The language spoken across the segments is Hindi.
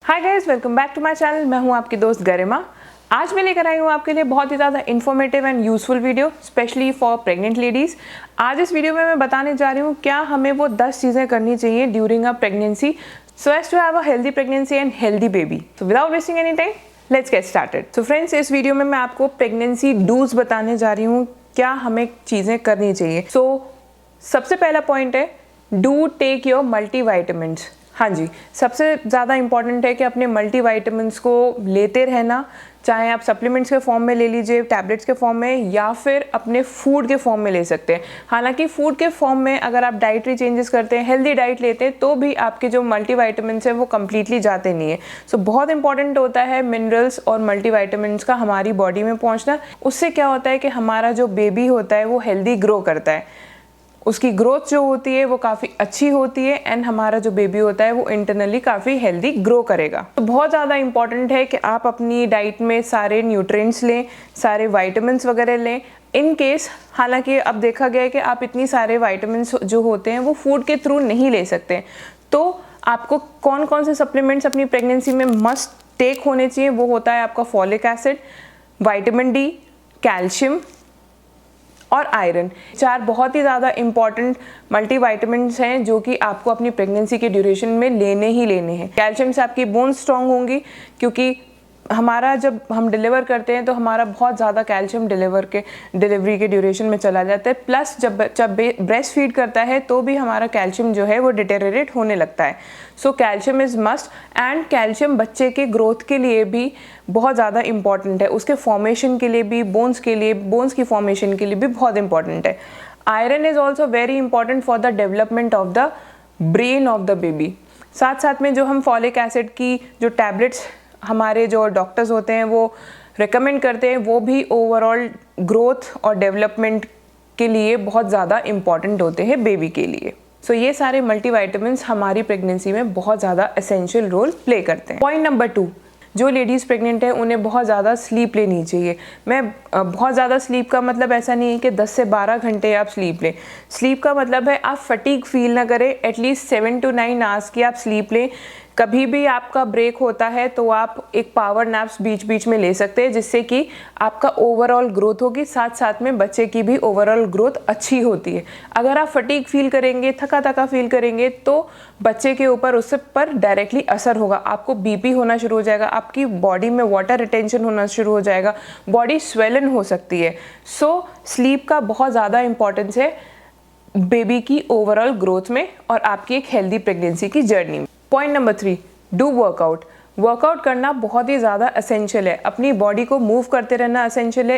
Hi guys, welcome back to my channel. मैं हूं आपकी दोस्त गरिमा। आज मैं लेकर आई हूं आपके लिए बहुत ही ज़्यादा informative and useful video specially for pregnant ladies. आज इस वीडियो में मैं बताने जा रही हूं क्या हमें वो 10 चीज़ें करनी चाहिए during a pregnancy so as to have a healthy pregnancy and healthy baby. So without wasting any time let's get started. So friends, इस वीडियो में मैं आपको प्रेगनेंसी डूज बताने जा रही हूँ, क्या हमें चीज़ें करनी चाहिए। सबसे पहला पॉइंट है डू टेक योर मल्टीविटामिन्स। हाँ जी, सबसे ज़्यादा इम्पॉर्टेंट है कि अपने मल्टीविटामिन्स को लेते रहना, चाहे आप सप्लीमेंट्स के फॉर्म में ले लीजिए, टैबलेट्स के फॉर्म में, या फिर अपने फूड के फॉर्म में ले सकते हैं। हालांकि फूड के फॉर्म में अगर आप डाइटरी चेंजेस करते हैं, हेल्दी डाइट लेते हैं, तो भी आपके जो मल्टीविटामिन्स हैं वो कम्प्लीटली जाते नहीं है। सो बहुत इंपॉर्टेंट होता है मिनरल्स और मल्टीविटामिन्स का हमारी बॉडी में पहुँचना। उससे क्या होता है कि हमारा जो बेबी होता है वो हेल्दी ग्रो करता है, उसकी ग्रोथ जो होती है वो काफ़ी अच्छी होती है एंड हमारा जो बेबी होता है वो इंटरनली काफ़ी हेल्दी ग्रो करेगा। तो बहुत ज़्यादा इंपॉर्टेंट है कि आप अपनी डाइट में सारे न्यूट्रिएंट्स लें, सारे विटामिन्स वगैरह लें। इन केस हालांकि अब देखा गया है कि आप इतनी सारे विटामिन्स जो होते हैं वो फूड के थ्रू नहीं ले सकते, तो आपको कौन कौन से सप्लीमेंट्स अपनी प्रेगनेंसी में मस्ट टेक होने चाहिए, वो होता है आपका folic acid, vitamin D, calcium और आयरन। 4 बहुत ही ज़्यादा इंपॉर्टेंट मल्टीविटामिन्स हैं जो कि आपको अपनी प्रेगनेंसी के ड्यूरेशन में लेने ही लेने हैं। कैल्शियम से आपकी बोन्स स्ट्रांग होंगी, क्योंकि हमारा जब हम डिलीवर करते हैं तो हमारा बहुत ज़्यादा कैल्शियम डिलीवरी के ड्यूरेशन में चला जाता है। प्लस जब ब्रेस्ट फीड करता है तो भी हमारा कैल्शियम जो है वो डिटेरियोरेट होने लगता है। So calcium is must, and calcium बच्चे के ग्रोथ के लिए भी बहुत ज़्यादा इंपॉर्टेंट है, उसके फॉर्मेशन के लिए भी, बोन्स की फॉर्मेशन के लिए भी बहुत इंपॉर्टेंट है। Iron is also very important for the development of the brain of the baby. साथ साथ में जो हम फॉलिक एसिड की जो टैबलेट्स हमारे जो डॉक्टर्स होते हैं वो रिकमेंड करते हैं, वो भी ओवरऑल ग्रोथ और डेवलपमेंट के लिए बहुत ज़्यादा इम्पॉर्टेंट होते हैं बेबी के लिए। सो ये सारे मल्टीविटामिन्स हमारी प्रेगनेंसी में बहुत ज़्यादा एसेंशियल रोल प्ले करते हैं। पॉइंट नंबर 2, जो लेडीज़ प्रेग्नेंट है उन्हें बहुत ज़्यादा स्लीप लेनी चाहिए। बहुत ज़्यादा स्लीप का मतलब ऐसा नहीं है कि 10 से 12 घंटे आप स्लीप लें। स्लीप का मतलब है आप फटीग फील ना करें, एटलीस्ट 7 to 9 आवर्स की आप स्लीप लें। कभी भी आपका ब्रेक होता है तो आप एक पावर नैप्स बीच बीच में ले सकते हैं, जिससे कि आपका ओवरऑल ग्रोथ होगी, साथ साथ में बच्चे की भी ओवरऑल ग्रोथ अच्छी होती है। अगर आप फटीग फील करेंगे, थका थका फील करेंगे, तो बच्चे के ऊपर उससे पर डायरेक्टली असर होगा। आपको बीपी होना शुरू हो जाएगा, आपकी बॉडी में वाटर रिटेंशन होना शुरू हो जाएगा, बॉडी स्वेलन हो सकती है। सो स्लीप का बहुत ज़्यादा इंपॉर्टेंस है बेबी की ओवरऑल ग्रोथ में और आपकी एक हेल्दी प्रेगनेंसी की जर्नी में। Point number 3, do workout. Workout करना बहुत ही ज़्यादा एसेंशियल है, अपनी बॉडी को मूव करते रहना एसेंशियल है।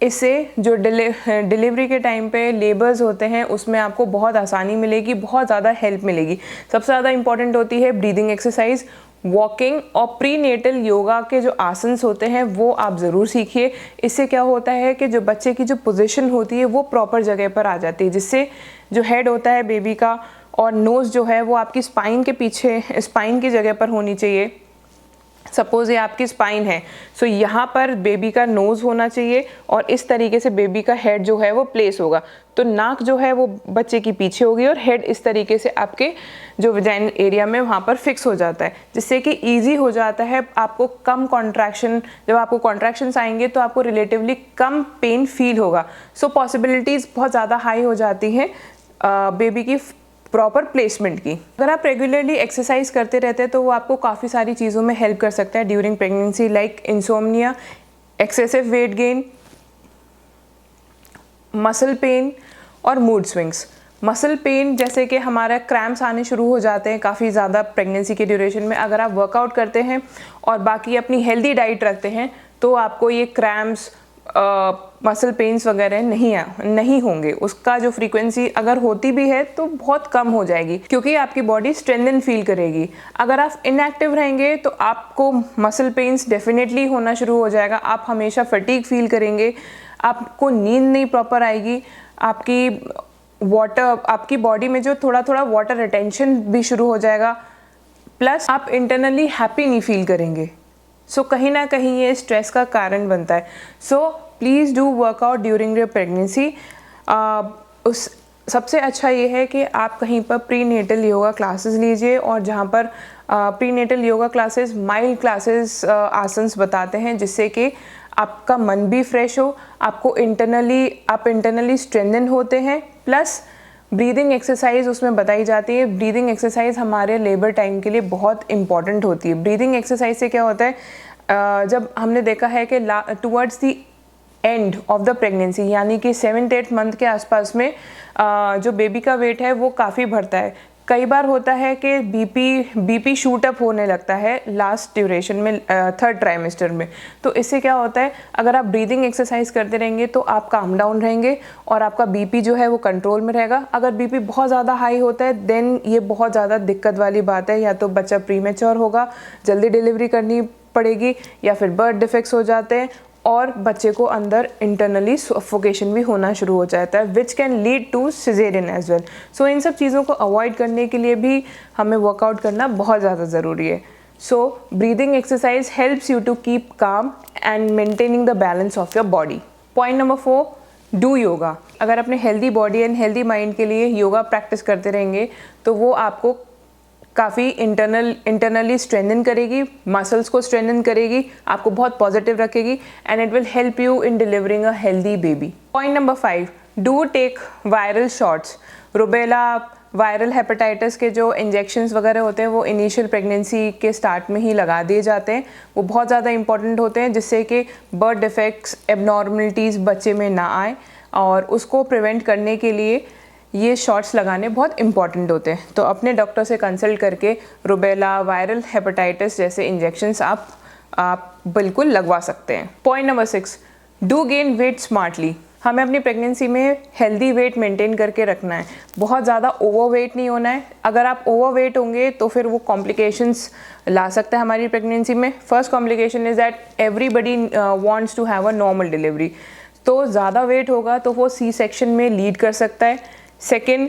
इससे जो डिलीवरी के टाइम पे लेबर्स होते हैं उसमें आपको बहुत आसानी मिलेगी, बहुत ज़्यादा हेल्प मिलेगी। सबसे ज़्यादा इंपॉर्टेंट होती है ब्रीदिंग एक्सरसाइज, वॉकिंग और प्रीनेटल योगा के जो आसन्स होते हैं वो आप ज़रूर सीखिए। इससे क्या होता है कि जो बच्चे की जो पोजीशन होती है वो प्रॉपर जगह पर आ जाती है, जिससे जो हेड होता है बेबी का और नोज़ जो है वो आपकी स्पाइन के पीछे, स्पाइन की जगह पर होनी चाहिए। सपोज़ ये आपकी स्पाइन है, सो यहाँ पर बेबी का नोज़ होना चाहिए और इस तरीके से बेबी का हेड जो है वो प्लेस होगा। तो नाक जो है वो बच्चे की पीछे होगी और हेड इस तरीके से आपके जो वजाइनल एरिया में वहाँ पर फिक्स हो जाता है, जिससे कि ईजी हो जाता है आपको कम कॉन्ट्रैक्शन। जब आपको कॉन्ट्रैक्शंस आएंगे तो आपको रिलेटिवली कम पेन फील होगा। सो पॉसिबिलिटीज़ बहुत ज़्यादा हाई हो जाती हैं बेबी की प्रॉपर प्लेसमेंट की। अगर आप रेगुलरली एक्सरसाइज करते रहते हैं तो वो आपको काफ़ी सारी चीज़ों में हेल्प कर सकता है during pregnancy, like insomnia, excessive weight gain, muscle pain और मूड स्विंग्स। मसल पेन जैसे कि हमारा क्रैम्प्स आने शुरू हो जाते हैं काफ़ी ज़्यादा प्रेगनेंसी के ड्यूरेशन में। अगर आप वर्कआउट करते हैं और बाकी अपनी हेल्दी डाइट रखते हैं तो आपको ये क्रैम्प्स, मसल पेन्स वगैरह नहीं होंगे। उसका जो फ्रीक्वेंसी अगर होती भी है तो बहुत कम हो जाएगी, क्योंकि आपकी बॉडी स्ट्रेंथन फील करेगी। अगर आप इनएक्टिव रहेंगे तो आपको मसल पेन्स डेफिनेटली होना शुरू हो जाएगा, आप हमेशा फटीग फील करेंगे, आपको नींद नहीं प्रॉपर आएगी, आपकी बॉडी में जो थोड़ा थोड़ा वाटर रिटेंशन भी शुरू हो जाएगा, प्लस आप इंटरनली हैप्पी नहीं फील करेंगे। सो कहीं ना कहीं ये स्ट्रेस का कारण बनता है। So please do workout during your pregnancy. सबसे अच्छा ये है कि आप कहीं पर प्री नेटल योगा क्लासेस लीजिए, और जहाँ पर prenatal yoga classes mild classes asanas बताते हैं, जिससे कि आपका मन भी फ्रेश हो, आपको इंटरनली स्ट्रेंथन होते हैं। प्लस ब्रीदिंग एक्सरसाइज उसमें बताई जाती है। ब्रीदिंग एक्सरसाइज हमारे लेबर टाइम के लिए बहुत इंपॉर्टेंट होती है। ब्रीदिंग एक्सरसाइज से क्या होता है, जब हमने देखा है कि towards the and of the pregnancy, यानी कि 7th-8th मंथ के आसपास में जो बेबी का वेट है वो काफ़ी बढ़ता है। कई बार होता है कि बीपी शूट अप होने लगता है लास्ट ड्यूरेशन में, 3rd ट्राइमेस्टर में। तो इससे क्या होता है, अगर आप ब्रीदिंग एक्सरसाइज करते रहेंगे तो आप काम डाउन रहेंगे और आपका बीपी जो है वो कंट्रोल में रहेगा। अगर बीपी बहुत ज़्यादा हाई होता है देन ये बहुत ज़्यादा दिक्कत वाली बात है, या तो बच्चा प्रीमेच्योर होगा, जल्दी डिलीवरी करनी पड़ेगी, या फिर बर्थ डिफेक्ट्स हो जाते हैं और बच्चे को अंदर इंटरनली सफोकेशन भी होना शुरू हो जाता है, which can lead to caesarean as well. So इन सब चीज़ों को अवॉइड करने के लिए भी हमें वर्कआउट करना बहुत ज़्यादा ज़रूरी है। So breathing exercise helps you to keep calm and maintaining the balance of your body. Point number 4, do yoga. अगर अपने healthy body and healthy mind के लिए योगा प्रैक्टिस करते रहेंगे तो वो आपको काफ़ी इंटरनली स्ट्रेंथन करेगी, मसल्स को स्ट्रेंथन करेगी, आपको बहुत पॉजिटिव रखेगी, and it will help you in delivering a healthy baby. Point number 5, do take viral shots. Rubella, viral hepatitis के जो इंजेक्शंस वगैरह होते हैं वो इनिशियल प्रेगनेंसी के स्टार्ट में ही लगा दिए जाते हैं। वो बहुत ज़्यादा इंपॉर्टेंट होते हैं, जिससे कि बर्थ डिफेक्ट्स, एबनॉर्मलिटीज़ बच्चे में ना आए, और उसको प्रिवेंट करने के लिए ये शॉट्स लगाने बहुत इंपॉर्टेंट होते हैं। तो अपने डॉक्टर से कंसल्ट करके रुबेला, वायरल हेपेटाइटिस जैसे इंजेक्शंस आप बिल्कुल लगवा सकते हैं। Point number 6, do gain weight smartly. हमें अपनी प्रेगनेंसी में हेल्दी वेट मेंटेन करके रखना है, बहुत ज़्यादा ओवरवेट नहीं होना है। अगर आप ओवरवेट होंगे तो फिर वो कॉम्प्लिकेशंस ला सकता है हमारी प्रेगनेंसी में। First complication is that everybody wants to have a normal delivery, तो ज़्यादा वेट होगा तो वो सी सेक्शन में लीड कर सकता है। सेकेंड,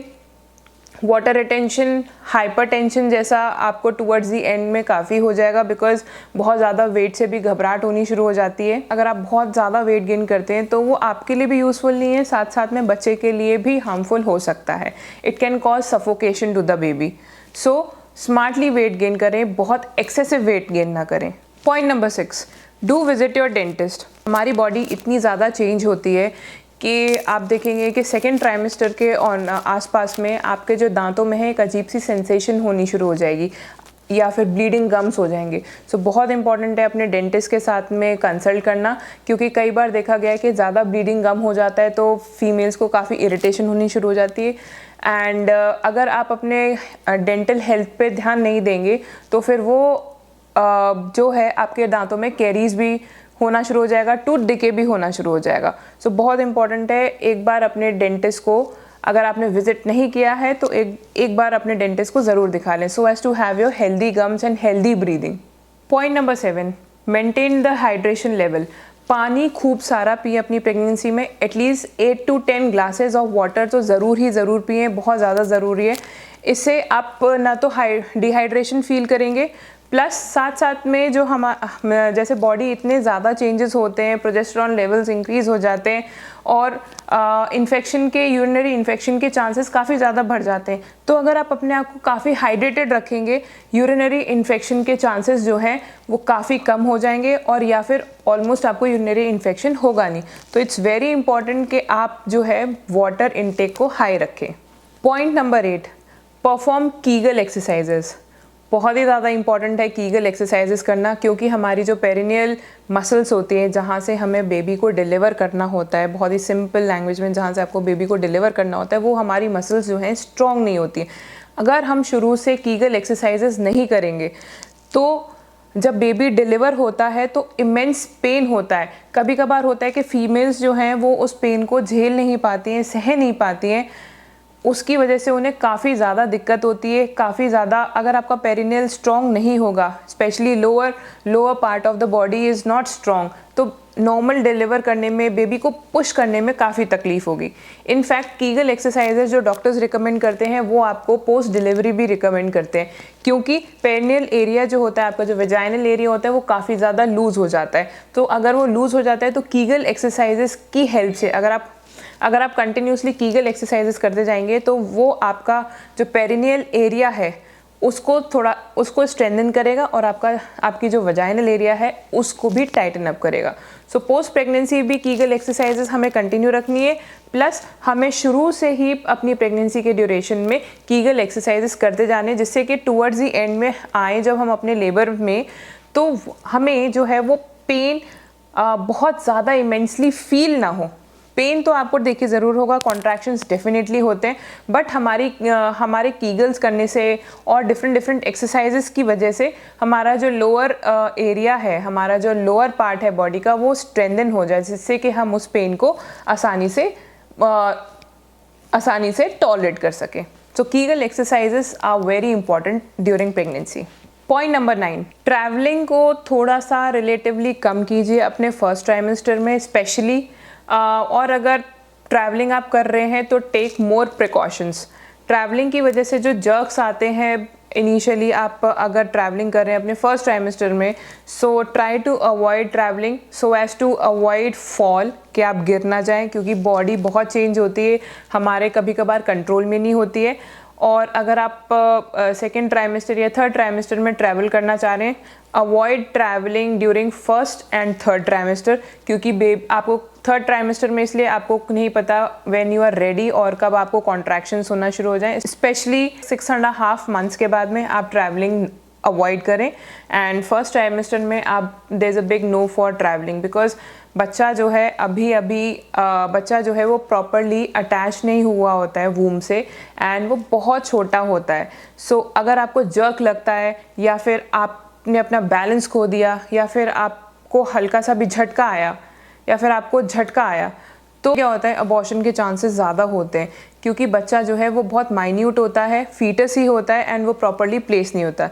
वाटर रिटेंशन, हाइपरटेंशन जैसा आपको टुवर्ड्स दी एंड में काफ़ी हो जाएगा, बिकॉज बहुत ज़्यादा वेट से भी घबराहट होनी शुरू हो जाती है। अगर आप बहुत ज़्यादा वेट गेन करते हैं तो वो आपके लिए भी यूज़फुल नहीं है, साथ साथ में बच्चे के लिए भी हार्मफुल हो सकता है। It can cause suffocation to the baby. So smartly weight gain करें, बहुत एक्सेसिव वेट गेन ना करें। Point number 6, do visit your dentist. हमारी बॉडी इतनी ज़्यादा चेंज होती है कि आप देखेंगे कि 2nd ट्राइमेस्टर के आसपास में आपके जो दांतों में है एक अजीब सी सेंसेशन होनी शुरू हो जाएगी, या फिर ब्लीडिंग गम्स हो जाएंगे। सो बहुत इंपॉर्टेंट है अपने डेंटिस्ट के साथ में कंसल्ट करना, क्योंकि कई बार देखा गया है कि ज़्यादा ब्लीडिंग गम हो जाता है तो फीमेल्स को काफ़ी इरिटेशन होनी शुरू हो जाती है। एंड अगर आप अपने डेंटल हेल्थ पे ध्यान नहीं देंगे तो फिर वो जो है आपके दांतों में कैरीज भी होना शुरू हो जाएगा, टूथ डिके भी होना शुरू हो जाएगा। सो बहुत इंपॉर्टेंट है, एक बार अपने डेंटिस्ट को, अगर आपने विजिट नहीं किया है तो एक बार अपने डेंटिस्ट को ज़रूर दिखा लें, so as to have your healthy gums and healthy breathing. Point number 7, maintain the hydration level. पानी खूब सारा पिए अपनी प्रेगनेंसी में, at least 8 to 10 glasses of water तो ज़रूर पिए, बहुत ज़्यादा ज़रूरी है। इससे आप ना तो डिहाइड्रेशन फील करेंगे, प्लस साथ साथ में जो जैसे बॉडी इतने ज़्यादा चेंजेस होते हैं, प्रोजेस्टेरॉन लेवल्स इंक्रीज़ हो जाते हैं, और इन्फेक्शन के, यूरिनरी इन्फेक्शन के चांसेस काफ़ी ज़्यादा बढ़ जाते हैं। तो अगर आप अपने आप को काफ़ी हाइड्रेटेड रखेंगे, यूरिनरी इन्फेक्शन के चांसेस जो हैं वो काफ़ी कम हो जाएंगे, और या फिर ऑलमोस्ट आपको यूरिनरी इन्फेक्शन होगा नहीं। तो इट्स वेरी इंपॉर्टेंट कि आप जो है वाटर इनटेक को हाई रखें। Point number 8, perform Kegel exercises. बहुत ही ज़्यादा इंपॉर्टेंट है कीगल एक्सरसाइजेस करना, क्योंकि हमारी जो पेरिनियल मसल्स होती हैं, जहाँ से हमें बेबी को डिलीवर करना होता है, बहुत ही सिंपल लैंग्वेज में जहाँ से आपको बेबी को डिलीवर करना होता है, वो हमारी मसल्स जो हैं स्ट्रॉन्ग नहीं होती हैं। अगर हम शुरू से कीगल एक्सरसाइजेस नहीं करेंगे तो जब बेबी डिलीवर होता है तो इमेंस पेन होता है। कभी कभार होता है कि फीमेल्स जो हैं वो उस पेन को झेल नहीं पाती हैं, सह नहीं पाती हैं, उसकी वजह से उन्हें काफ़ी ज़्यादा दिक्कत होती है, काफ़ी ज़्यादा। अगर आपका पेरिनियल स्ट्रॉन्ग नहीं होगा, specially lower part of the body is not strong, तो नॉर्मल डिलीवर करने में, बेबी को पुश करने में काफ़ी तकलीफ होगी। इनफैक्ट कीगल एक्सरसाइजेज जो डॉक्टर्स रिकमेंड करते हैं वो आपको पोस्ट डिलीवरी भी रिकमेंड करते हैं, क्योंकि पेरिनियल एरिया जो होता है, आपका जो वेजाइनल एरिया होता है, वो काफ़ी ज़्यादा लूज़ हो जाता है। तो अगर वो लूज़ हो जाता है तो कीगल एक्सरसाइजेज की हेल्प से, अगर आप अगर आप कंटिन्यूसली कीगल एक्सरसाइजेस करते जाएंगे तो वो आपका जो पेरिनियल एरिया है उसको स्ट्रेंथन करेगा और आपकी जो वजाइनल एरिया है उसको भी टाइटन अप करेगा। सो पोस्ट प्रेगनेंसी भी कीगल एक्सरसाइजेस हमें कंटिन्यू रखनी है, प्लस हमें शुरू से ही अपनी प्रेगनेंसी के ड्यूरेशन में कीगल एक्सरसाइजेस करते जाने, जिससे कि टूवर्ड्स दी एंड में आए जब हम अपने लेबर में, तो हमें जो है वो पेन बहुत ज़्यादा इमेंसली फील ना हो। पेन तो आपको देखिए ज़रूर होगा, कॉन्ट्रैक्शंस डेफिनेटली होते हैं, बट हमारे कीगल्स करने से और डिफरेंट एक्सरसाइजेस की वजह से हमारा जो लोअर एरिया है, हमारा जो लोअर पार्ट है बॉडी का, वो स्ट्रेंथन हो जाए, जिससे कि हम उस पेन को आसानी से टॉलरेट कर सकें। So Kegel exercises are very important during pregnancy. Point number 9, travelling को थोड़ा सा रिलेटिवली कम कीजिए अपने फर्स्ट ट्राइमेस्टर में स्पेशली, और अगर ट्रैवलिंग आप कर रहे हैं तो टेक मोर प्रिकॉशंस। ट्रैवलिंग की वजह से जो जर्क्स आते हैं इनिशियली, आप अगर ट्रैवलिंग कर रहे हैं अपने फर्स्ट ट्राइमेस्टर में, so try to avoid travelling so as to avoid fall, कि आप गिर ना जाएं, क्योंकि बॉडी बहुत चेंज होती है, हमारे कभी कभार कंट्रोल में नहीं होती है। और अगर आप सेकेंड ट्राइमेस्टर या थर्ड ट्राइमेस्टर में ट्रैवल करना चाह रहे हैं, avoid travelling during first and third trimester, क्योंकि आपको थर्ड ट्राइमेस्टर में इसलिए आपको नहीं पता व्हेन यू आर रेडी और कब आपको कॉन्ट्रैक्शंस होना शुरू हो जाएं। स्पेशली 6.5 मंथ्स के बाद में आप ट्रैवलिंग अवॉइड करें, एंड फर्स्ट ट्राइमेस्टर में आप there is a big no for travelling, because बच्चा जो है बच्चा जो है वो प्रॉपरली अटैच नहीं हुआ होता है वूम से, एंड वो बहुत छोटा होता है। सो अगर आपको जर्क लगता है, या फिर आपने अपना बैलेंस खो दिया, या फिर आपको हल्का सा भी झटका आया, तो क्या होता है, अबॉर्शन के चांसेस ज़्यादा होते हैं, क्योंकि बच्चा जो है वो बहुत माइन्यूट होता है, फीटस ही होता है, एंड वो प्रॉपरली प्लेस नहीं होता।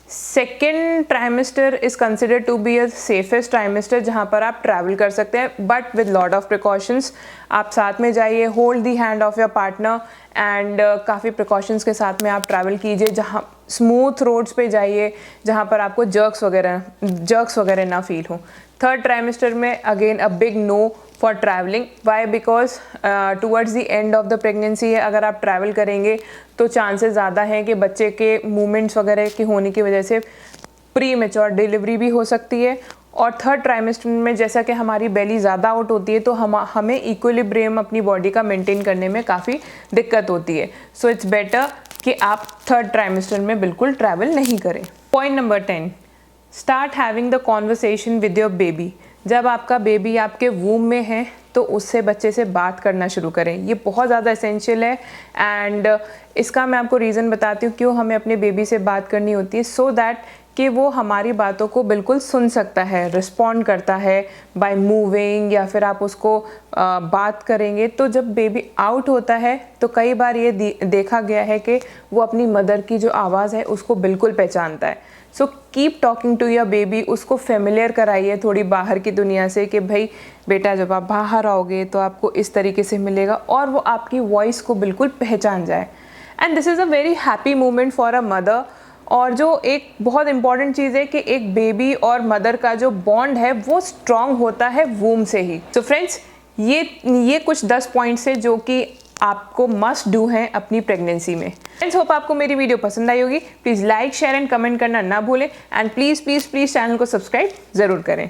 Second trimester is considered to be a safest trimester, जहाँ पर आप ट्रैवल कर सकते हैं, but with lot of precautions. आप साथ में जाइए, hold the hand of your partner, and काफ़ी प्रिकॉशंस के साथ में आप ट्रैवल कीजिए। जहाँ स्मूथ रोड्स पे जाइए, जहाँ पर आपको जर्क्स वगैरह ना फील हो। थर्ड ट्राइमेस्टर में again a big no for travelling. Why? Because towards the end of the pregnancy है, अगर आप ट्रैवल करेंगे तो चांसेस ज़्यादा हैं कि बच्चे के मूवमेंट्स वगैरह के होने की वजह से प्री मैच्योर डिलीवरी भी हो सकती है। और थर्ड ट्राइमेस्टर में जैसा कि हमारी बेली ज़्यादा आउट होती है, तो हमें इक्विलिब्रियम अपनी बॉडी का मेंटेन करने में काफ़ी दिक्कत होती है। सो इट्स बेटर कि आप थर्ड ट्राइमेस्टर में बिल्कुल ट्रैवल नहीं करें। Point number 10, start having the conversation with your baby. जब आपका बेबी आपके वूम में है तो उससे बच्चे से बात करना शुरू करें। ये बहुत ज़्यादा एसेंशियल है, एंड इसका मैं आपको रीज़न बताती हूँ क्यों हमें अपने बेबी से बात करनी होती है, सो दैट कि वो हमारी बातों को बिल्कुल सुन सकता है, रिस्पॉन्ड करता है बाय मूविंग, या फिर आप उसको बात करेंगे। तो जब बेबी आउट होता है तो कई बार ये देखा गया है कि वो अपनी मदर की जो आवाज़ है उसको बिल्कुल पहचानता है। So keep talking to your baby, उसको फेमिलियर कराइए थोड़ी बाहर की दुनिया से, कि भाई बेटा जब आप बाहर आओगे तो आपको इस तरीके से मिलेगा, और वो आपकी वॉइस को बिल्कुल पहचान जाए। And this is a very happy moment for a mother. और जो एक बहुत इंपॉर्टेंट चीज़ है कि एक बेबी और मदर का जो बॉन्ड है वो स्ट्रॉन्ग होता है वूम से ही। सो फ्रेंड्स, ये कुछ 10 पॉइंट्स है जो कि आपको मस्ट डू हैं अपनी प्रेगनेंसी में। फ्रेंड्स, होप आपको मेरी वीडियो पसंद आई होगी। Please like, share and comment करना ना भूलें, एंड प्लीज़ चैनल को सब्सक्राइब ज़रूर करें।